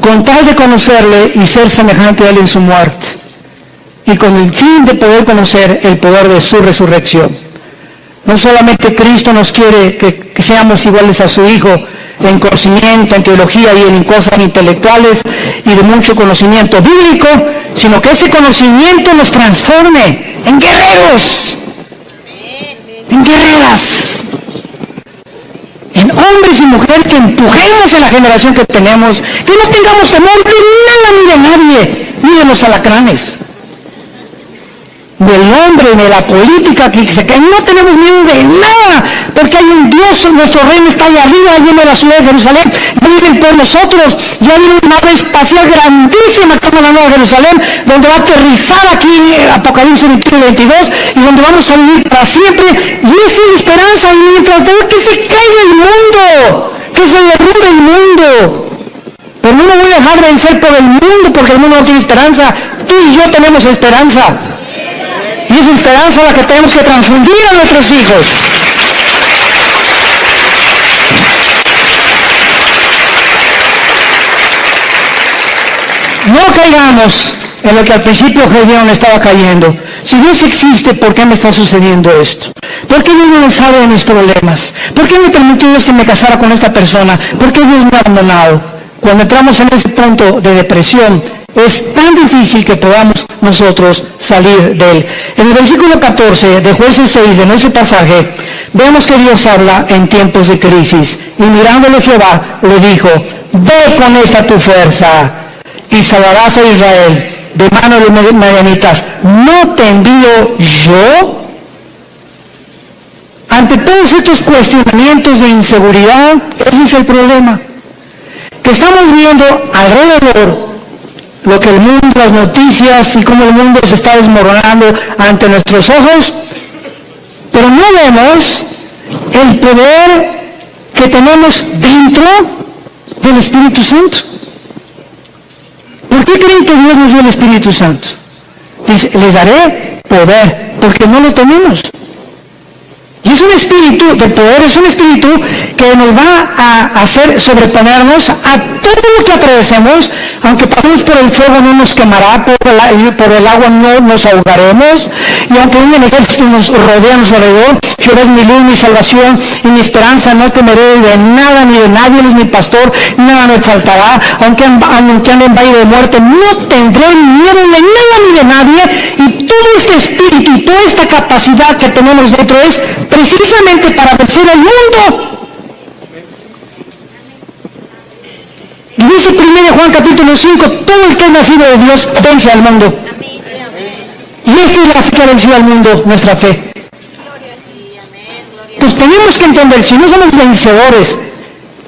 con tal de conocerle y ser semejante a él en su muerte, y con el fin de poder conocer el poder de su resurrección. No solamente Cristo nos quiere que seamos iguales a su Hijo en conocimiento, en teología y en cosas intelectuales y de mucho conocimiento bíblico, sino que ese conocimiento nos transforme en guerreros, en guerreras, en hombres y mujeres que empujemos en la generación que tenemos, que no tengamos temor de nada ni de nadie, ni de los alacranes. del hombre, de la política, que no tenemos miedo de nada, porque hay un Dios, nuestro reino está allá arriba, ahí viene la ciudad de Jerusalén, ya viven por nosotros, ya viene una nave espacial grandísima que se llama la Nueva Jerusalén, donde va a aterrizar aquí en Apocalipsis 22, y donde vamos a vivir para siempre, y esa es la esperanza, y mientras tanto que se caiga el mundo, que se derrumbe el mundo, pero no me voy a dejar vencer por el mundo, porque el mundo no tiene esperanza, tú y yo tenemos esperanza. Y esa esperanza la que tenemos que transfundir a nuestros hijos. No caigamos en lo que al principio Gedeón estaba cayendo. Si Dios existe, ¿por qué me está sucediendo esto? ¿Por qué Dios no sabe de mis problemas? ¿Por qué me permitió Dios que me casara con esta persona? ¿Por qué Dios me ha abandonado? Cuando entramos en ese punto de depresión, es tan difícil que podamos nosotros salir de él. En el versículo 14 de Jueces 6, de nuestro pasaje, vemos que Dios habla en tiempos de crisis. Y mirándole Jehová, le dijo, ve con esta tu fuerza y salvarás a Israel de mano de los madianitas. ¿No te envío yo? Ante todos estos cuestionamientos de inseguridad, ese es el problema. Que estamos viendo alrededor lo que el mundo, las noticias y cómo el mundo se está desmoronando ante nuestros ojos, pero no vemos el poder que tenemos dentro del Espíritu Santo. ¿Por qué creen que Dios nos dio el Espíritu Santo? Dice, les daré poder, porque no lo tenemos. Y es un espíritu de poder, es un espíritu que nos va a hacer sobreponernos a todo lo que atravesemos, aunque pasemos por el fuego no nos quemará, por el agua no nos ahogaremos, y aunque un ejército nos rodea a nuestro alrededor, Jehová es mi luz, mi salvación y mi esperanza, no temeré de nada ni de nadie, Él es mi pastor, nada me faltará, aunque ande en valle de muerte, no tendré miedo de nada ni de nadie, y todo este espíritu y toda esta capacidad que tenemos dentro es precisamente para vencer al mundo. Y dice 1 Juan capítulo 5, todo el que es nacido de Dios vence al mundo. Y esta es la fe que ha vencido al mundo, nuestra fe. Pues tenemos que entender, si no somos vencedores,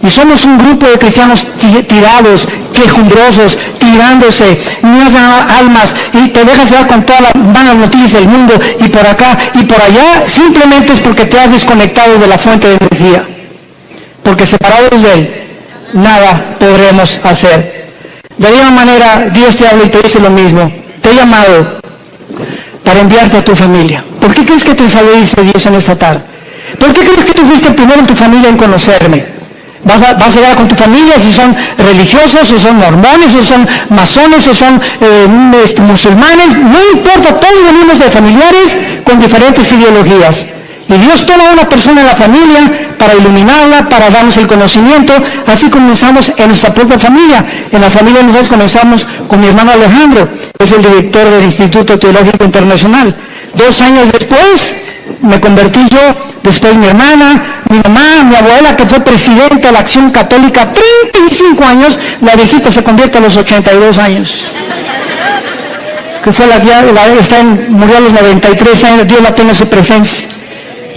y somos un grupo de cristianos tirados, quejumbrosos, tirándose, no hacen almas, y te dejas llevar con todas las malas noticias del mundo, y por acá y por allá, simplemente es porque te has desconectado de la fuente de energía. Porque separados de Él, nada podremos hacer. De la misma manera, Dios te habla y te dice lo mismo. Te he llamado para enviarte a tu familia. ¿Por qué crees que te salvé, dice Dios en esta tarde? ¿Por qué crees que tú fuiste el primero en tu familia en conocerme? Vas a llegar con tu familia, si son religiosos, o son mormones, o son masones, o son musulmanes, no importa, todos venimos de familiares con diferentes ideologías. Y Dios toma a una persona en la familia para iluminarla, para darnos el conocimiento. Así comenzamos en nuestra propia familia. En la familia nosotros comenzamos con mi hermano Alejandro, que es el director del Instituto Teológico Internacional. 2 años después me convertí yo, después mi hermana, mi mamá, mi abuela, que fue presidenta de la Acción Católica 35 años, la viejita se convierte a los 82 años. Que fue murió a los 93 años, Dios la tenga en su presencia.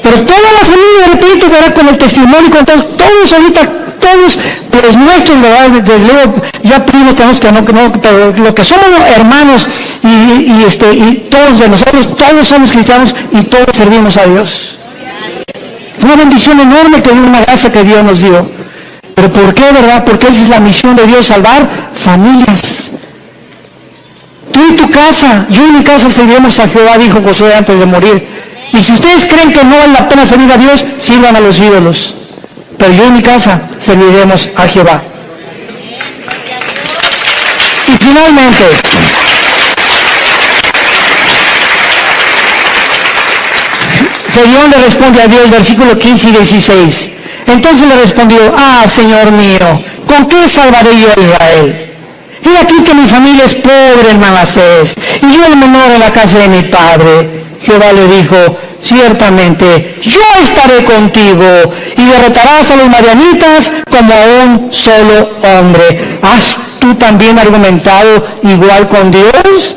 Pero toda la familia de repente verá con el testimonio, con todos ahorita, todos los nuestros, ¿verdad? Desde luego, yo aprimo, tenemos que no, pero lo que somos hermanos y todos de nosotros, todos somos cristianos y todos servimos a Dios. Es una bendición enorme, que una gracia que Dios nos dio. Pero ¿por qué, verdad? Porque esa es la misión de Dios, salvar familias. Tú y tu casa, yo y mi casa serviremos a Jehová, dijo Josué antes de morir. Y si ustedes creen que no vale la pena servir a Dios, sirvan a los ídolos. Pero yo y mi casa serviremos a Jehová. Y finalmente, Gedeón le responde a Dios, versículo 15 y 16. Entonces le respondió, Señor mío, ¿con qué salvaré yo a Israel? He aquí que mi familia es pobre en Manasés, y yo el menor en la casa de mi padre. Jehová le dijo, ciertamente yo estaré contigo y derrotarás a los madianitas como a un solo hombre. ¿Has tú también argumentado igual con Dios?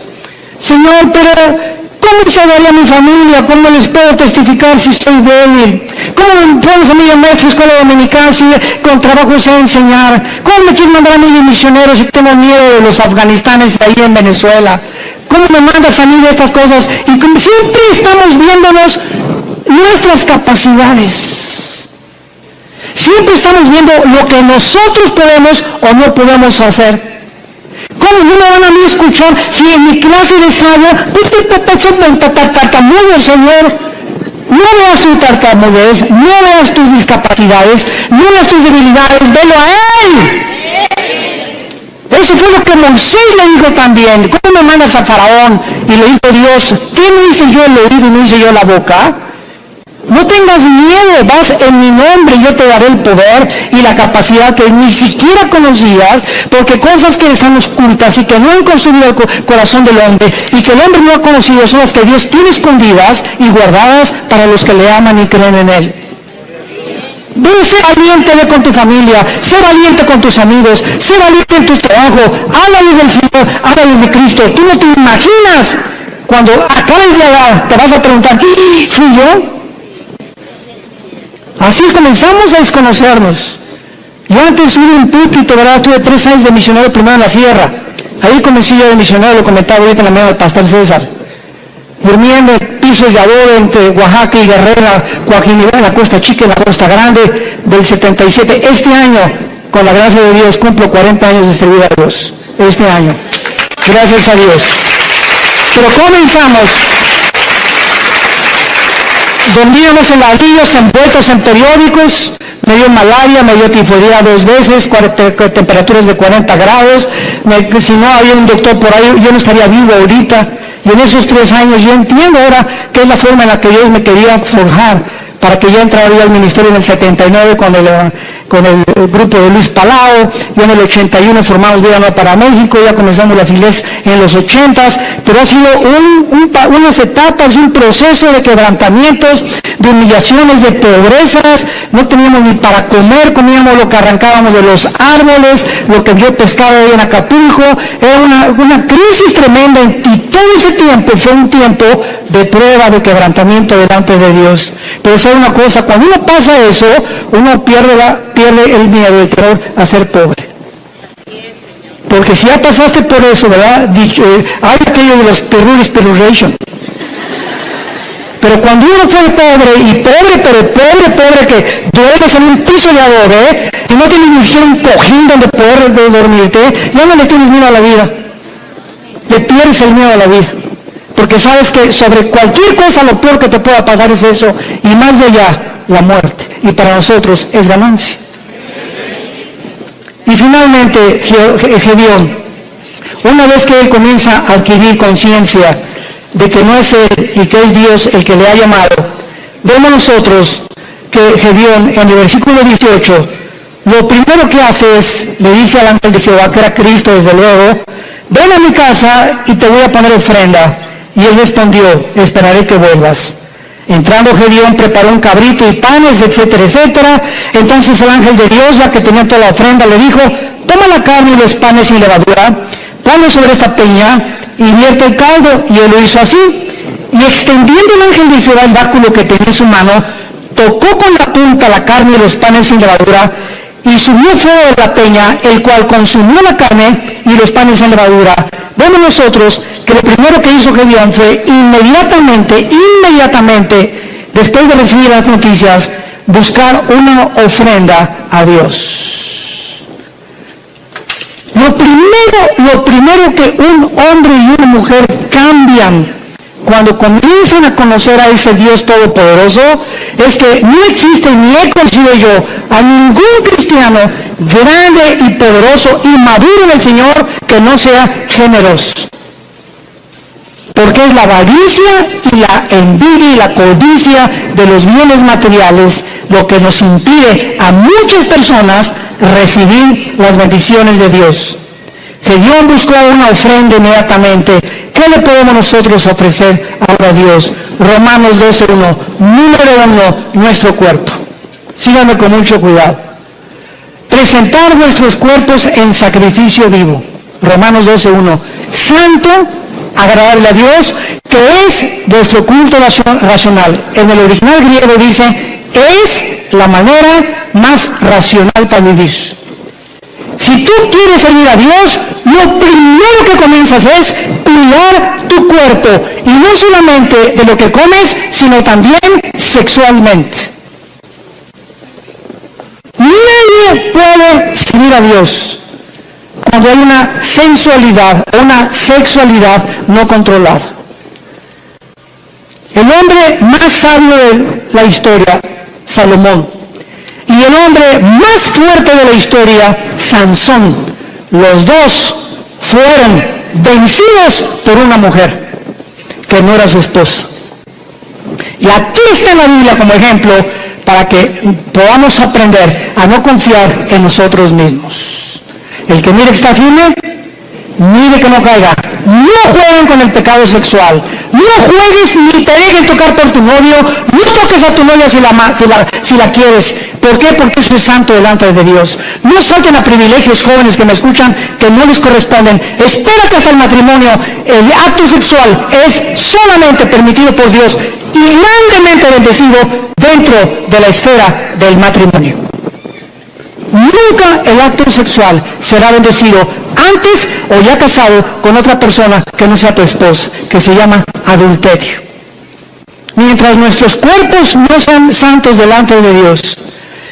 Señor, pero ¿Cómo salvaré a mi familia? ¿Cómo les puedo testificar si estoy débil? ¿Cómo me puedes a mí llamar a la escuela dominical si con trabajo sé enseñar? ¿Cómo me quieres mandar a mí de misionero si tengo miedo de los afganistanes ahí en Venezuela? ¿Cómo me mandas a mí de estas cosas? Y como siempre estamos viéndonos nuestras capacidades. Siempre estamos viendo lo que nosotros podemos o no podemos hacer. ¿Cómo no me van a mí escuchar si en mi clase de sabio, pues tartamudo, Señor? No veas tu tartamudez, no veas tus discapacidades, no veas tus debilidades, velo a Él. Eso fue lo que Moisés le dijo también. ¿Cómo me mandas a Faraón? Y le dijo Dios, ¿qué no hice yo el oído y no hice yo la boca? No tengas miedo, vas en mi nombre y yo te daré el poder y la capacidad que ni siquiera conocías, porque cosas que están ocultas y que no han concebido el corazón del hombre y que el hombre no ha conocido son las que Dios tiene escondidas y guardadas para los que le aman y creen en Él. Ve, sé valiente, ve con tu familia, sé valiente con tus amigos, sé valiente en tu trabajo, háblales del Señor, háblales de Cristo. Tú no te imaginas cuando acabes de hablar, te vas a preguntar, ¿fui yo? Así comenzamos a desconocernos. Yo antes subí un púlpito, ¿verdad? Estuve 3 años de misionero primero en la sierra. Ahí comencé yo de misionero, lo comentaba ahorita en la mañana del pastor César. Durmiendo en pisos de adobe entre Oaxaca y Guerrero, Coajimalpa, en la Costa Chica, en la Costa Grande, del 77. Este año, con la gracia de Dios, cumplo 40 años de servir a Dios. Este año. Gracias a Dios. Pero comenzamos. Dormíamos en ladrillos envueltos en periódicos, me dio malaria, me dio tifoidea 2 veces, temperaturas de 40 grados, si no había un doctor por ahí, yo no estaría vivo ahorita. Y en esos 3 años yo entiendo ahora que es la forma en la que Dios me quería forjar, para que yo entrara al ministerio en el 79 con el grupo de Luis Palau, y en el 81 formamos Vida Nueva para México, ya comenzamos las iglesias en los 80s, pero ha sido unas etapas, un proceso de quebrantamientos, de humillaciones, de pobrezas. No teníamos ni para comer, comíamos lo que arrancábamos de los árboles, lo que yo pescaba ahí en Acapulco. Era una crisis tremenda, y todo ese tiempo fue un tiempo de prueba, de quebrantamiento delante de Dios. Pero sabe una cosa, cuando uno pasa eso, uno pierde el miedo, el terror a ser pobre. Porque si ya pasaste por eso, ¿verdad? Hay aquello de los perruration. Pero cuando uno fue pobre, y pobre, que duermes en un piso de adobe, y no tienes ni siquiera un cojín donde poder dormirte, ya no le tienes miedo a la vida. Le pierdes el miedo a la vida. Porque sabes que sobre cualquier cosa lo peor que te pueda pasar es eso, y más de allá, la muerte. Y para nosotros es ganancia. Y finalmente, Gedeón, una vez que él comienza a adquirir conciencia de que no es él y que es Dios el que le ha llamado, vemos nosotros que Gedeón, en el versículo 18, lo primero que hace es, le dice al ángel de Jehová, que era Cristo desde luego, ven a mi casa y te voy a poner ofrenda. Y él respondió, esperaré que vuelvas. Entrando Gedeón preparó un cabrito y panes, etcétera, etcétera. Entonces el ángel de Dios, ya que tenía toda la ofrenda, le dijo, toma la carne y los panes sin levadura, ponlo sobre esta peña y vierte el caldo. Y él lo hizo así. Y extendiendo el ángel de Jehová el báculo que tenía en su mano, tocó con la punta la carne y los panes sin levadura, y subió fuego de la peña, el cual consumió la carne y los panes sin levadura. Vemos nosotros que lo primero que hizo Gedeón fue inmediatamente, después de recibir las noticias, buscar una ofrenda a Dios. Lo primero que un hombre y una mujer cambian cuando comienzan a conocer a ese Dios todopoderoso es que no existe, ni he conocido yo a ningún cristiano grande y poderoso y maduro en el Señor que no sea generoso. Porque es la avaricia y la envidia y la codicia de los bienes materiales lo que nos impide a muchas personas recibir las bendiciones de Dios. Gedeón buscó una ofrenda inmediatamente. ¿Qué le podemos nosotros ofrecer ahora a Dios? Romanos 12:1, número 1, nuestro cuerpo. Síganme con mucho cuidado. Presentar nuestros cuerpos en sacrificio vivo. Romanos 12:1. Santo, agradable a Dios, que es vuestro culto racional. En el original griego dice, es la manera más racional para vivir. Si tú quieres servir a Dios, lo primero que comienzas es cuidar tu cuerpo, y no solamente de lo que comes, sino también sexualmente. Nadie puede servir a Dios cuando hay una sensualidad, una sexualidad no controlada. El hombre más sabio de la historia, Salomón, y el hombre más fuerte de la historia, Sansón, los dos fueron vencidos por una mujer que no era su esposa. Y aquí está en la Biblia como ejemplo para que podamos aprender a no confiar en nosotros mismos. El que mire que está firme, mire que no caiga. No jueguen con el pecado sexual. No juegues ni te dejes tocar por tu novio. No toques a tu novia si la quieres. ¿Por qué? Porque eso es santo delante de Dios. No salten a privilegios, jóvenes que me escuchan, que no les corresponden. Espérate hasta el matrimonio. El acto sexual es solamente permitido por Dios y grandemente bendecido dentro de la esfera del matrimonio. Nunca el acto sexual será bendecido antes o ya casado con otra persona que no sea tu esposa, que se llama adulterio. Mientras nuestros cuerpos no sean santos delante de Dios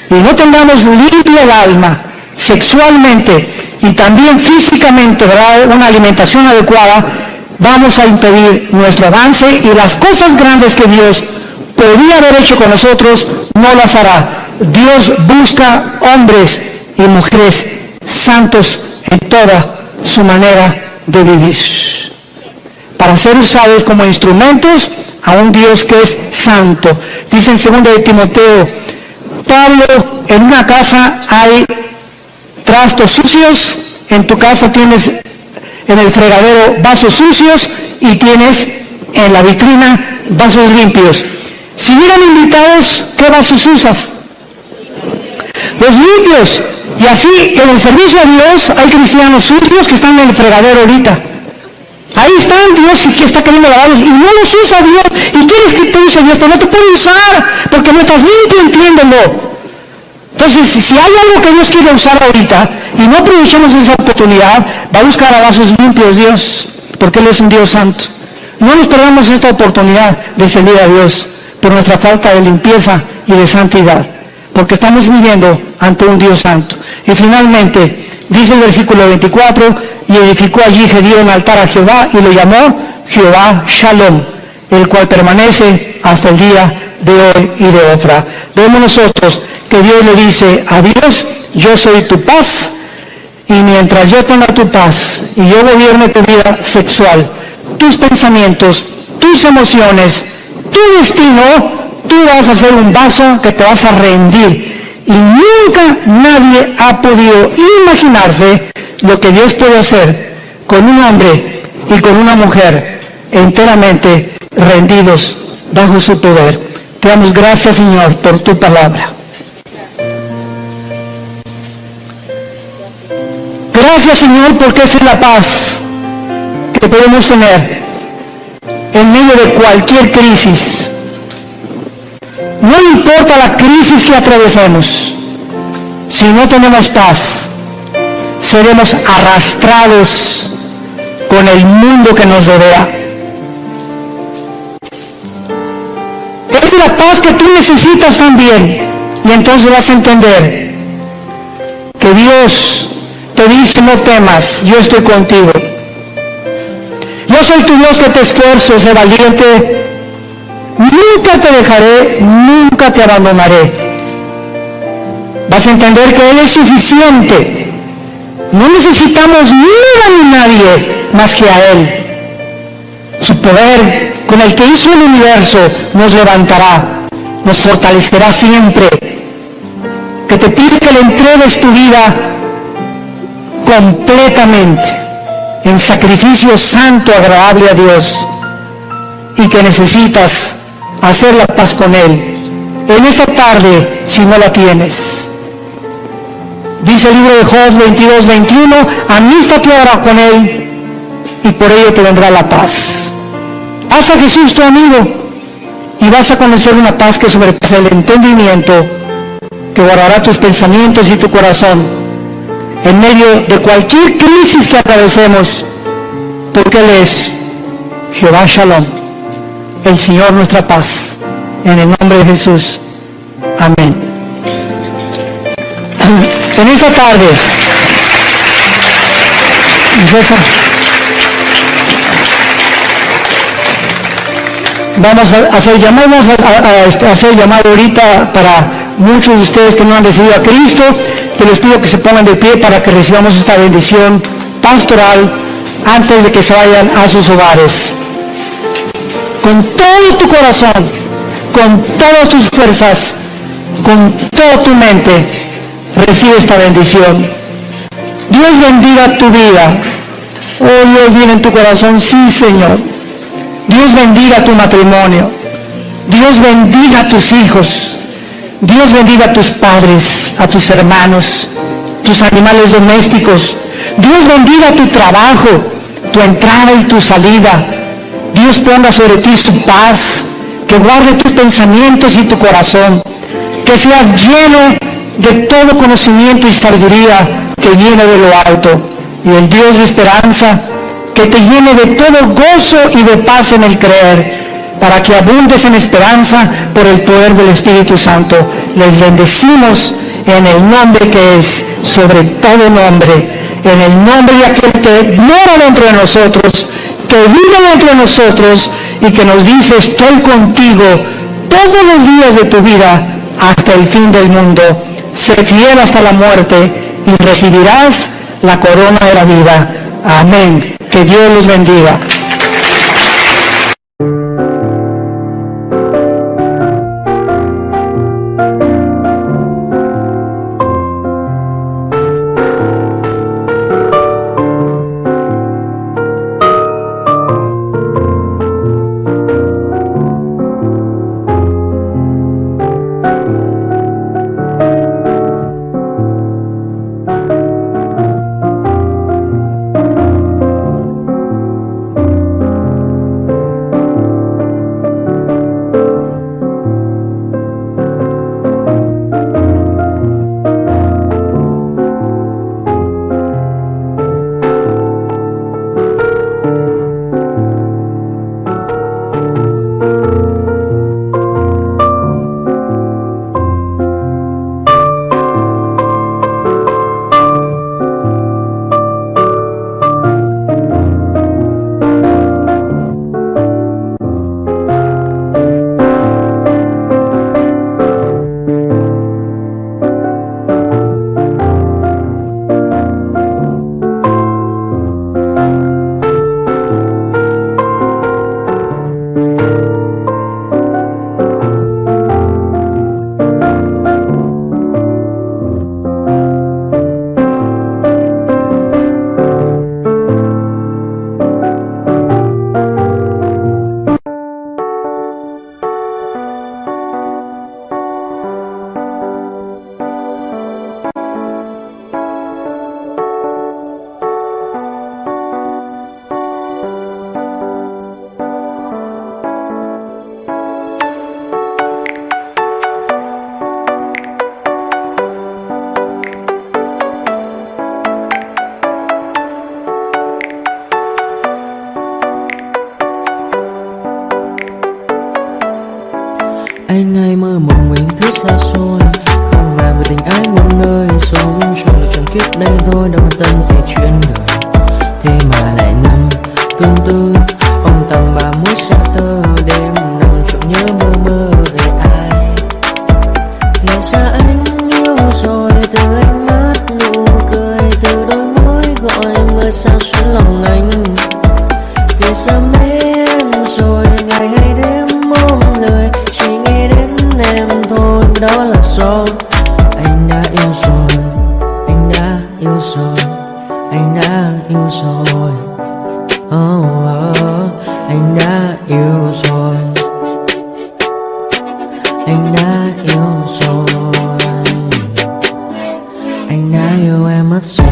y no tengamos limpia el alma sexualmente y también físicamente, ¿verdad?, una alimentación adecuada, vamos a impedir nuestro avance, y las cosas grandes que Dios podría haber hecho con nosotros no las hará. Dios busca hombres y mujeres santos en toda su manera de vivir, para ser usados como instrumentos a un Dios que es santo. Dice en 2 de Timoteo, Pablo, en una casa hay trastos sucios, en tu casa tienes en el fregadero vasos sucios y tienes en la vitrina vasos limpios. Si hubieran invitados, ¿qué vasos usas? Los limpios. Y así en el servicio a Dios hay cristianos sucios que están en el fregadero ahorita. Ahí están, Dios y que está queriendo lavarlos y no los usa Dios. Y quieres que te use Dios, pero no te puede usar porque no estás limpio, entiéndelo. Entonces, si hay algo que Dios quiere usar ahorita y no aprovechamos esa oportunidad, va a buscar a vasos limpios Dios, porque Él es un Dios santo. No nos perdamos esta oportunidad de servir a Dios por nuestra falta de limpieza y de santidad, porque estamos viviendo ante un Dios santo. Y finalmente, dice el versículo 24, y edificó allí Gedeón un altar a Jehová y lo llamó Jehová Shalom, el cual permanece hasta el día de hoy y de Ofra. Vemos nosotros que Dios le dice a Dios, yo soy tu paz, y mientras yo tenga tu paz y yo gobierne tu vida sexual, tus pensamientos, tus emociones, tu destino, tú vas a ser un vaso que te vas a rendir. Y nunca nadie ha podido imaginarse lo que Dios puede hacer con un hombre y con una mujer enteramente rendidos bajo su poder. Te damos gracias, Señor, por tu palabra. Gracias, Señor, porque esta es la paz que podemos tener en medio de cualquier crisis. No importa la crisis que atravesemos, si no tenemos paz, seremos arrastrados con el mundo que nos rodea. Es la paz que tú necesitas también, y entonces vas a entender que Dios te dice, no temas, yo estoy contigo. Yo soy tu Dios que te esfuerzo, sé valiente. Nunca te dejaré, nunca te abandonaré. Vas a entender que Él es suficiente. No necesitamos nada ni nadie más que a Él. Su poder con el que hizo el universo nos levantará, nos fortalecerá siempre. Que te pide que le entregues tu vida completamente en sacrificio santo, agradable a Dios, y que necesitas hacer la paz con Él en esta tarde si no la tienes. Dice el libro de Job 22:21, amístate ahora con Él y por ello te vendrá la paz. Haz a Jesús tu amigo y vas a conocer una paz que sobrepasa el entendimiento, que guardará tus pensamientos y tu corazón en medio de cualquier crisis que atravesemos, porque Él es Jehová Shalom, el Señor nuestra paz. En el nombre de Jesús. Amén. En esta tarde, vamos a hacer llamado ahorita para muchos de ustedes que no han recibido a Cristo, que les pido que se pongan de pie para que recibamos esta bendición pastoral antes de que se vayan a sus hogares. Con todo tu corazón, con todas tus fuerzas, con toda tu mente, recibe esta bendición. Dios bendiga tu vida. Oh, Dios viene en tu corazón, sí, Señor. Dios bendiga tu matrimonio. Dios bendiga a tus hijos. Dios bendiga a tus padres, a tus hermanos, tus animales domésticos. Dios bendiga tu trabajo, tu entrada y tu salida. Dios ponga sobre ti su paz, que guarde tus pensamientos y tu corazón. Que seas lleno de todo conocimiento y sabiduría que viene de lo alto. Y el Dios de esperanza, que te llene de todo gozo y de paz en el creer, para que abundes en esperanza por el poder del Espíritu Santo. Les bendecimos en el nombre que es sobre todo nombre, en el nombre de aquel que mora dentro de nosotros, que vive dentro de nosotros y que nos dice: estoy contigo todos los días de tu vida hasta el fin del mundo. Sé fiel hasta la muerte y recibirás la corona de la vida. Amén. Que Dios los bendiga. Anh hay mơ mộng mình thức xa xôi, không màng về tình ái muôn nơi, sống cho được trọn kiếp đây thôi, đâu quan tâm gì chuyện đời. Thế mà lại nằm tương tư, ông tầm bà mối xa tơ, đêm nằm trộm nhớ mơ mơ về ai. Thì ra anh yêu rồi, từ ánh mắt nụ cười, từ đôi môi gọi mưa sao xuyên lòng anh. Thì ra mấy em rồi, ngày hay đêm ôm lời, chỉ nghĩ đến em thôi, đó là do anh đã yêu rồi, anh đã yêu rồi, anh đã yêu rồi. Anh đã yêu rồi, anh đã yêu rồi, anh đã yêu em mất rồi.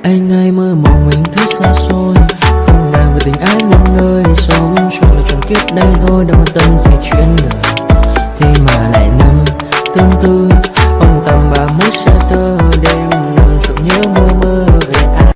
Anh ngày mơ mộng mình thức xa xôi, không màng về tình ái muôn nơi. Sống chung là trọn kiếp đây thôi, đâu quan tâm gì chuyện đời. Thế mà lại nằm tương tư, ông tầm và mút xa tơ. Đêm nằm trộm nhớ mơ mơ về ai.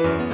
Thank